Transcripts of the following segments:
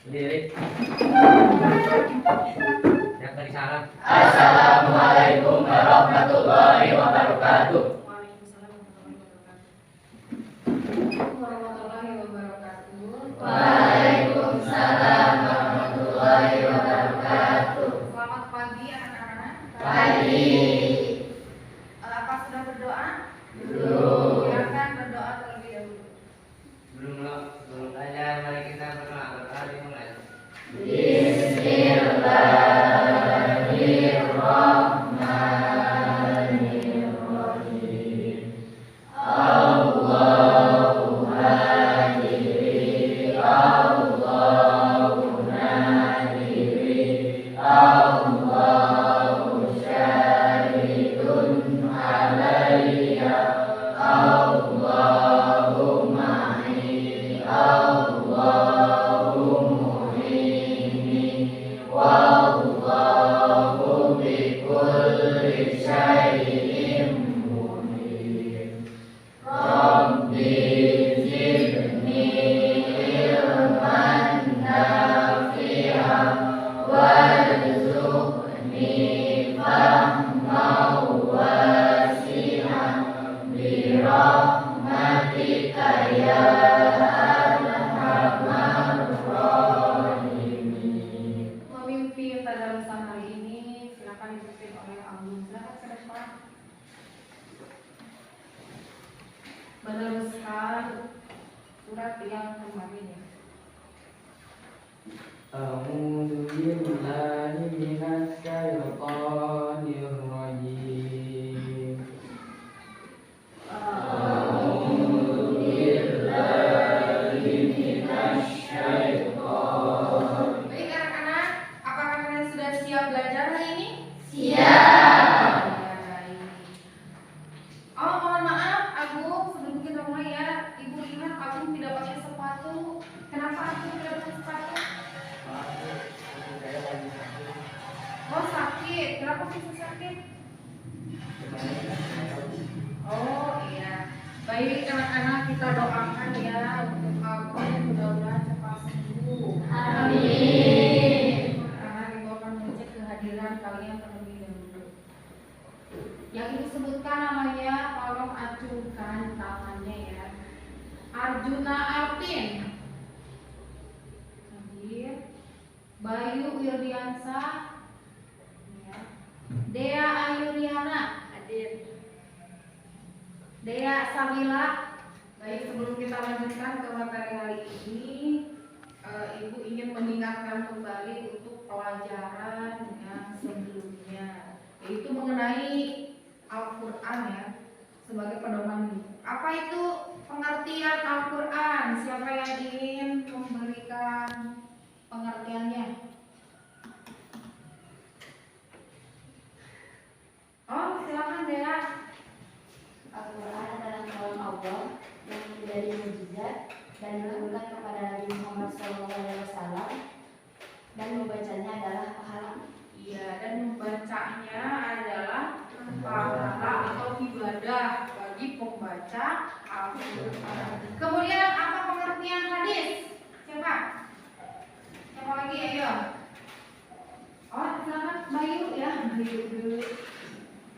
Lirik. Yang tadi salam. Assalamualaikum warahmatullahi wabarakatuh. Waalaikumsalam warahmatullahi wabarakatuh. Selamat pagi anak-anak. Pagi. Apa sudah berdoa? Belum. Silakan berdoa terlebih dahulu. Belum belajar, mari kita berdoa. Berdoa dimulai. Bismillahirrahmanirrahim. Allahu hadiri, Allahu nadiri, Allahu syahidun alayya, Allahu ma'i, Allahu muhini, wallahu bikulli syai'in muhim. Rabbi zidni ilman nafi'an warzuqni fahman wasi'an birahmatika ya arhamar rahimin. Memimpin tadarusan hari ini silakan dipimpin oleh Abu. Silakan ke depan. Meneruskan surat yang kemarin ya. A'udzu billahi minasy syaithanir rajim. A'udzu billahi minasy syaitonir. Baik anak-anak, apakah kalian sudah siap belajar hari ini? Siap. Baik. Oh, mohon maaf, Agung, sebelum kita mulai ya, Ibu ingat Agung tidak pakai sepatu. Kenapa Agung tidak pakai sepatu? Oh, sakit. Kenapa bisa sakit? Oh, iya. Baik anak-anak, kita doakan ya untuk Agung, mudah-mudahan cepat sembuh. Amin. Karena Ibu akan mengecek kehadiran kalian terlebih dahulu. Yang Ibu sebutkan namanya, tolong acungkan tangannya ya. Arjuna Alvin hadir. Bayu Wirdiansa ya. Dea Ayuriana hadir. Dea Samila. Baik, sebelum kita lanjutkan ke materi hari ini, Ibu ingin mengingatkan kembali untuk pelajaran yang sebelumnya, yaitu mengenai Al-Quran ya, sebagai pedoman hidup. Apa itu pengertian Al-Quran? Siapa yang ingin memberikan pengertiannya? Oh, silakan Dea. Al-Quran adalah kalam Allah yang menjadi mukjizat dan diturunkan kepada Nabi Muhammad SAW, dan membacanya adalah pahala. Iya, dan membacanya adalah pahala atau ibadah bagi pembaca Al-Quran. Kemudian apa pengertian hadis? Siapa? Siapa lagi? Ayo. Oh, silakan Bayu ya. Bayu dulu.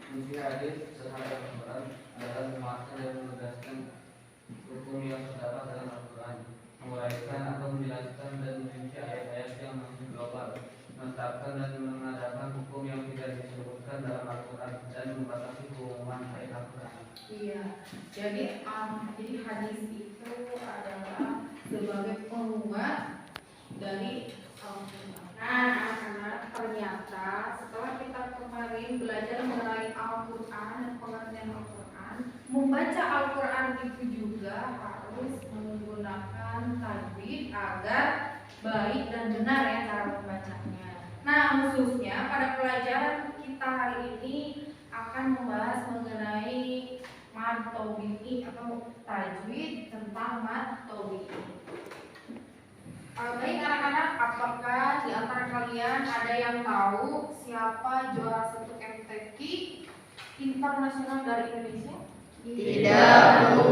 Fungsi hadis terhadap Al-Quran adalah memuatkan dan menegaskan hukum yang terdapat dalam Al-Quran, menguraikan atau menjelaskan dan merinci ayat-ayat yang masih global, menetapkan dan mengadakan hukum yang tidak disebutkan dalam Al-Quran, dan membatasi keumuman ayat Al-Quran. Iya. Jadi hadis itu adalah sebagai penguat dari Al-Quran. Nah, anak-anak, ternyata setelah kita kemarin belajar mengenai Al-Quran dan pengertian Al-Quran, membaca Al-Quran itu juga harus menggunakan tajwid agar baik dan benar ya cara membacanya. Nah, khususnya pada pelajaran kita hari ini akan membahas mengenai mad tabi'i atau tajwid tentang mad tabi'i. Baik anak-anak, apakah di antara kalian ada yang tahu siapa juara 1 MTQ internasional dari Indonesia? Tidak, Bu.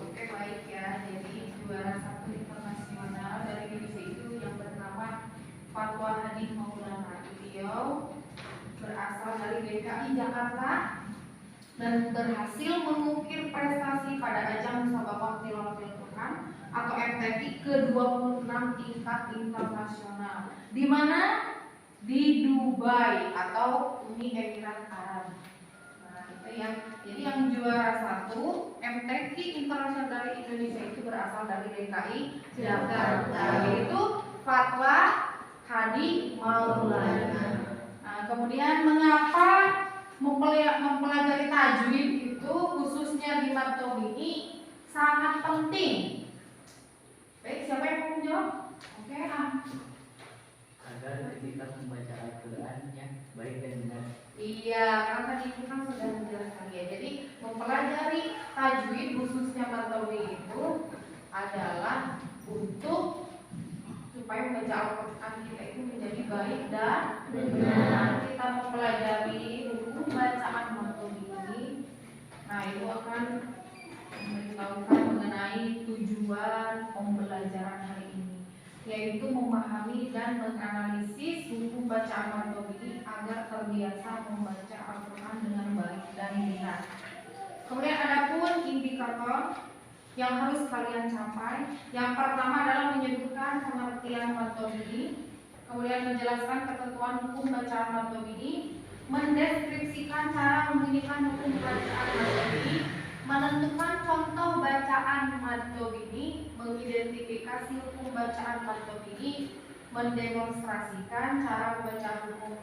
Oke, baik ya. Jadi juara 1 internasional dari Indonesia itu yang Fatwa Hadis Maulana. Beliau berasal dari DKI Jakarta dan berhasil mengukir prestasi pada ajang Musabaqah Tilawatil Quran atau MTQ ke-26 tingkat internasional. Di mana? Di Dubai atau Uni Emirat Arab. Nah, itu jadi yang juara 1 MTQ internasional dari Indonesia itu berasal dari DKI Jakarta, yaitu Fatwa Hadi Maulana. Nah, kemudian mengapa mempelajari tajwid itu khususnya di mad ini sangat penting? Baik, siapa yang mau menjawab? Oke, Agar kita membaca Al-Quran yang baik dan benar. Iya, karena tadi itu kan sudah menjelaskan ya. Jadi mempelajari tajwid khususnya mad itu adalah untuk supaya membaca Al-Quran kita itu menjadi baik dan benar. Kita mempelajari hukum bacaan mad ini. Nah, itu akan memberitahukan mengenai tujuan pembelajaran hari ini, yaitu memahami dan menganalisis hukum bacaan mad ini agar terbiasa membaca Al-Quran dengan baik dan benar. Kemudian ada pun indikator yang harus kalian capai. Yang pertama adalah menyebutkan pengertian mad ini, kemudian menjelaskan ketentuan hukum bacaan mad ini, mendeskripsikan cara membunyikan hukum bacaan mad ini, menentukan contoh bacaan mad ini, mengidentifikasi hukum bacaan mad ini, mendemonstrasikan cara membaca hukum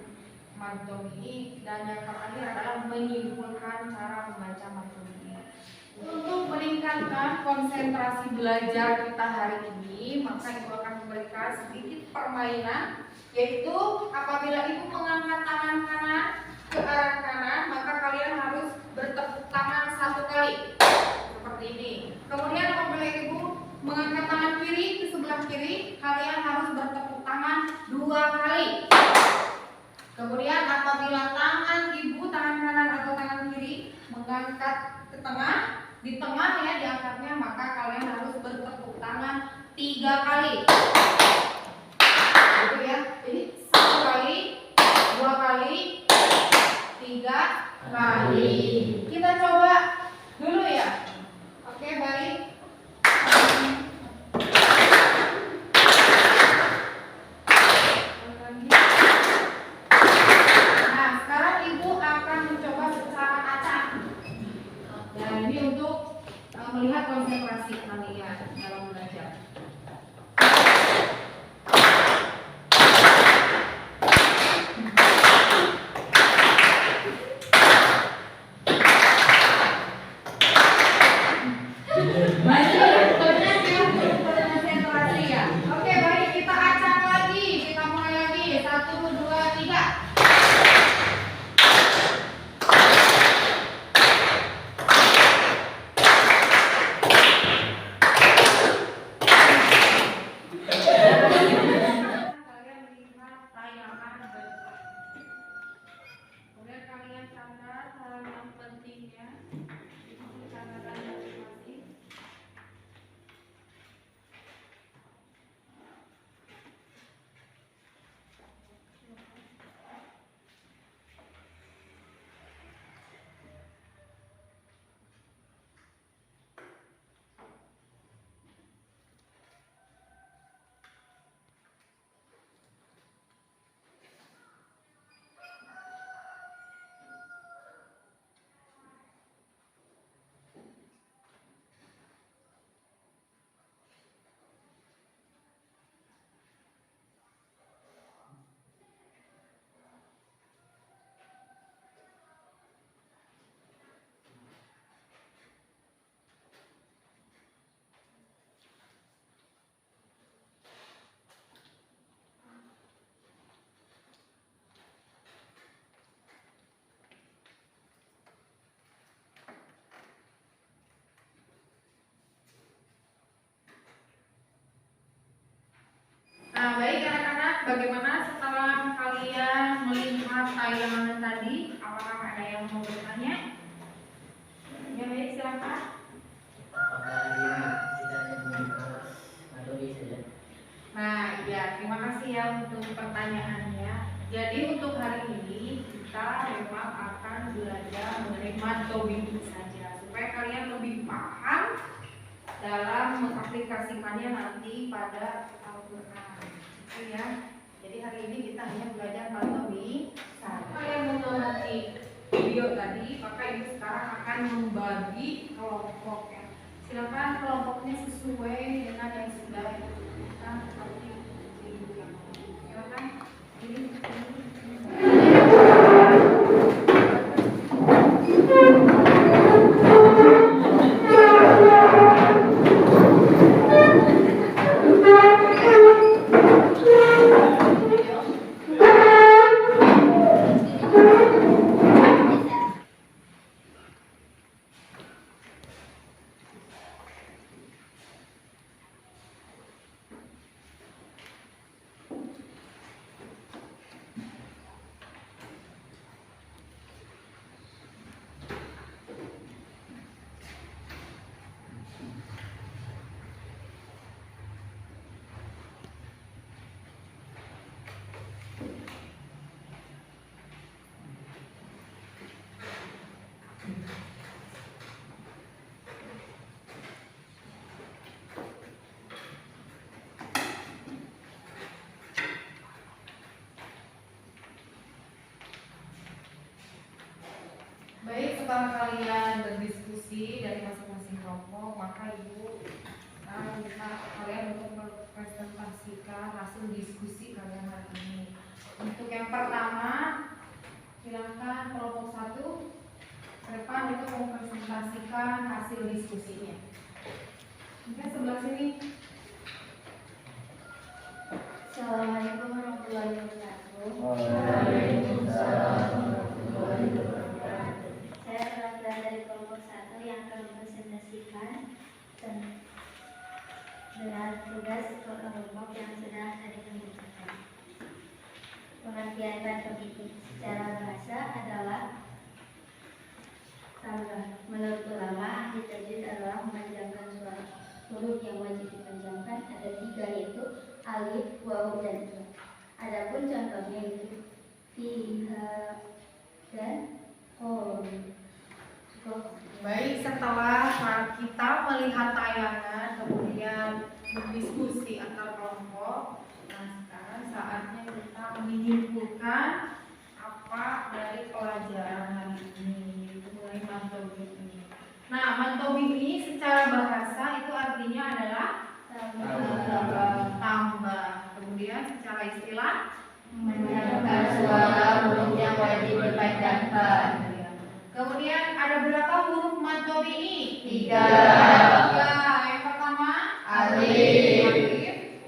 mad ini, dan yang terakhir adalah menyimpulkan cara membaca mad ini. Untuk meningkatkan konsentrasi belajar kita hari ini, maka ibu akan memberikan sedikit permainan, yaitu apabila ibu mengangkat tangan kanan ke arah kanan, maka kalian harus bertepuk tangan 1 kali seperti ini. Kemudian apabila ibu mengangkat tangan kiri ke sebelah kiri, kalian harus bertepuk tangan 2 kali. Kemudian apabila tangan ibu, tangan kanan atau tangan kiri mengangkat ke tengah, di tengah ya diangkatnya, maka kalian harus bertepuk tangan 3 kali. Gitu ya. Jadi 1 kali, 2 kali, 3 kali. Kita coba dulu ya. Oke, baik. Nah, sekarang ibu akan mencoba secara acak. Dan ini untuk melihat konsentrasi kalian dalam belajar. Konsentrasi ya. Oke, baik, kita acak lagi. Kita mulai lagi. 1, 2, 3. Kalian lihat tayangan kemudian kalian catat hal yang pentingnya. Itu catatan masing-masing. Nah, baik anak-anak, bagaimana setelah kalian melihat tayangan tadi? Apakah ada yang mau bertanya? Ya, baik, silakan. Apakah hari ini kita hanya membahas materi saja? Nah, ya terima kasih ya untuk pertanyaannya. Jadi untuk hari ini kita memang akan belajar mengenai matobik saja supaya kalian lebih paham dalam mengaplikasikannya nanti pada Al-Quran. Gitu ya. Jadi hari ini kita hanya belajar matobik saja. Kalian mengamati video tadi, maka ibu sekarang akan membagi kelompok ya. Silakan kelompoknya sesuai dengan yang sudah kita seperti ibu yang silakan. Baik, setelah kalian berdiskusi dari masing-masing kelompok, maka ibu minta kalian untuk mempresentasikan hasil diskusi kalian hari ini. Untuk yang pertama, silakan kelompok 1 ke depan untuk mempresentasikan hasil diskusinya. Mungkin sebelah sini. Assalamualaikum warahmatullahi wabarakatuh. Waalaikumsalam warahmatullahi wabarakatuh. Saya perwakilan dari kelompok 1 yang akan mempresentasikan dengan tugas kelompok yang sudah tadi dikerjakan. Pengertian matobik secara bahasa adalah tambah. Menurut ulama, ahli tajwid adalah memanjangkan suara huruf yang wajib dipanjangkan ada 3, yaitu alif, waw, dan ya. Adapun contohnya itu fiha dan qom. Baik, setelah kita melihat tayangan kemudian berdiskusi antar kelompok, nah sekarang saatnya kita menyimpulkan apa dari pelajaran hari ini mengenai mantobik ini. Nah, mantobik ini secara bahasa itu artinya adalah tambah. Kemudian secara istilah Menyatakan suara huruf yang wajib dipanjangkan. Kemudian ada berapa huruf mantobik ini? 3. Yang pertama Alif.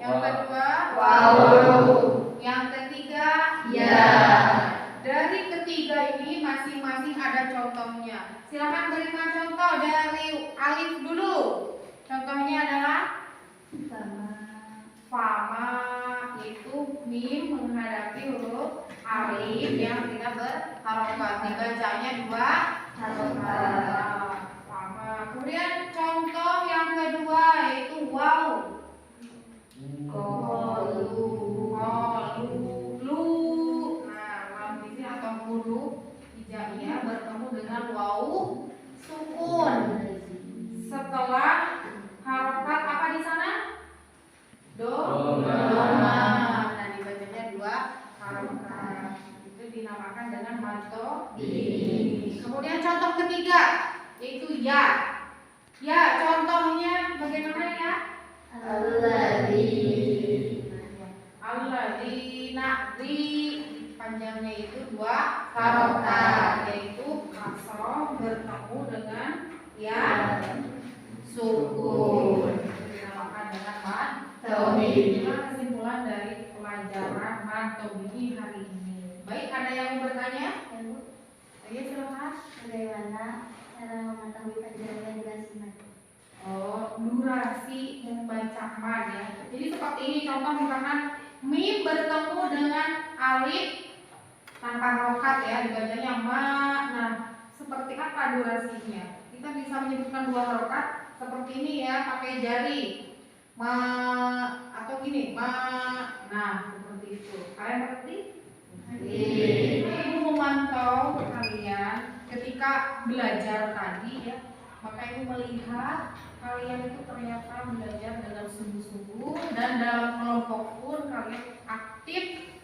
Yang kedua Waw. Yang ketiga Ya. Dari ketiga ini masing-masing ada contohnya. Silakan berikan contoh dari alif dulu. Contohnya adalah fama, itu mim menghadapi huruf alif yang tidak berharokat. Dibacanya 2 harokat. Fama. Kemudian contoh yang kedua yaitu waw. Lu. Nah, lam di sini atau huruf hijaiyah bertemu dengan waw sukun. Setelah harokat apa di sana? Doma. Nah, dibacanya 2 harokat. Itu dinamakan dengan mantobik. Kemudian contoh ketiga yaitu ya. Ya, contohnya bagaimana ya? Alladzina, di panjangnya itu 2 harokat, yaitu kasroh bertemu dengan ya sukun. Dinamakan dengan mantobik. Inilah kesimpulan dari pelajaran mantobik hari ini. Baik, ada yang mau bertanya? Ayo silakan. Bagaimana cara mengetahui panjangnya durasi mad? Oh, durasi membaca mad ya. Jadi seperti ini contoh misalkan mim bertemu dengan alif tanpa harokat ya, dibacanya ma. Nah, seperti apa durasinya? Kita bisa menyebutkan 2 harokat seperti ini ya, pakai jari. atau gini, nah seperti itu. Kalian ngerti? Ibu memantau kalian ketika belajar tadi ya, maka ibu melihat kalian itu ternyata belajar dengan sungguh-sungguh dan dalam kelompok pun kalian aktif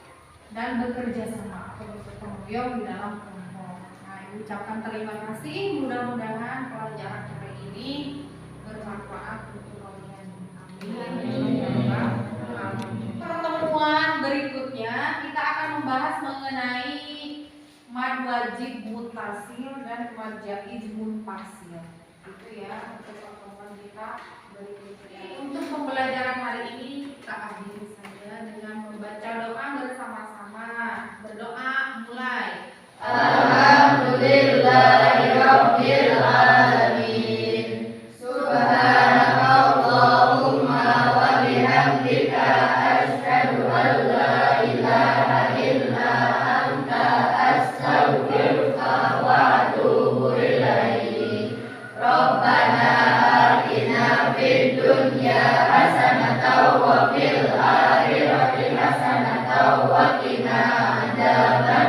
dan bekerja sama atau bergotong royong di dalam kelompok. Nah, ibu ucapkan terima kasih. Mudah-mudahan pelajaran hari ini bermanfaat untuk kalian. Amin. Pertemuan berikutnya kita akan membahas mengenai mad wajib mutasil dan mad jaiz munfasil. Itu ya untuk pertemuan kita berikutnya. Untuk pembelajaran hari ini kita akhiri saja dengan membaca doa bersama-sama. Berdoa mulai. Alhamdulillahirabbil alamin. Subhanakallahumma wa bihamdika asyhadu an la ilaha illa anta astaghfiruka wa atubu ilaik. Rabbana atina fid dunya hasanatan wa fil akhirati hasanatan wa qina adzaban